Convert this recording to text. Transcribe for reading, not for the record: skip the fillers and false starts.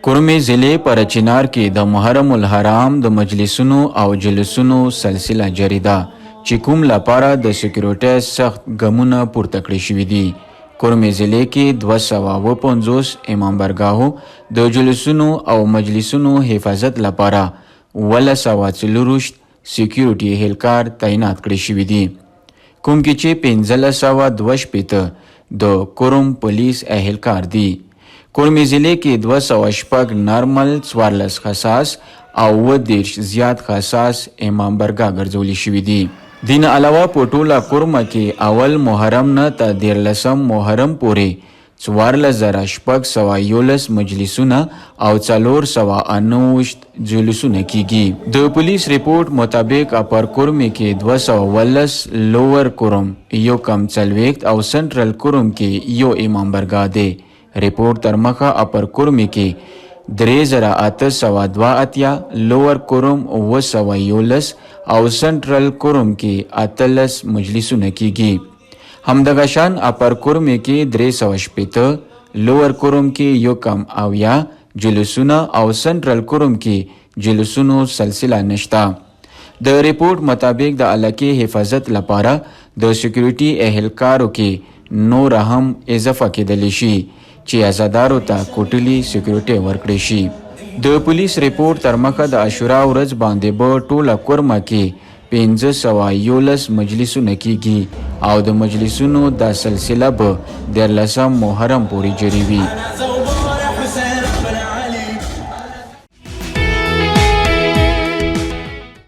कुर्मी ज़िले परचिनार के द मुहर्रम उल हराम द मजलिसुनो और जलसुनो सिलसिला जारी दा چې کوم لپاره د سکیورټي سخت ګامونه پورته کړی شوي دي. کورمې ضلع کې 250 امام برګاهو د جلوسونو او مجلسونو حفاظت لپاره 1240 سکیورټي اهلکار تعینات کړی شوي دي، کوم کې چې 1522 د کورم پولیس اهلکار دي. کورمې ضلع کې 206 نارمل 14 خاص او 10 زیات خاص امام برګا ګرځولي شوي دي. دین علاوه په ټوله کورمه کې اول محرم نه تر 13 محرم پورې 1411 مجلسونه او 499 جلوسونه کیږي. د پولیس ریپورت مطابق اپر کورمه کې 212 لوور کورم یو کم چلويخت او سنټرل کورم کې یو امام برګا دی. ریپورت تر مخه اپر کورمه کې 3882 لوور کورم 911 او سنټرل کورم کې 18 مجلسونه کیږي. همدغه شان اپر کورم کې 380 لوور کورم کې یو کم اویا جلوسونه او سنټرل کورم کې جلوسونو سلسله نشتا. د ریپورت مطابق د علاقې حفاظت لپاره د سکیورټي اهلکارو کې نور هم اضافه کېدلی شي چې آزادارو ته کوټلي سکیورټي ورکړي شي. د پولیس ریپورت تر مخه د عاشورا ورځ باندې به ټوله کورمه کې 1511 مجلسونه کیږي او د مجلسونو دا سلسله به 13 محرم پورې جاری وي.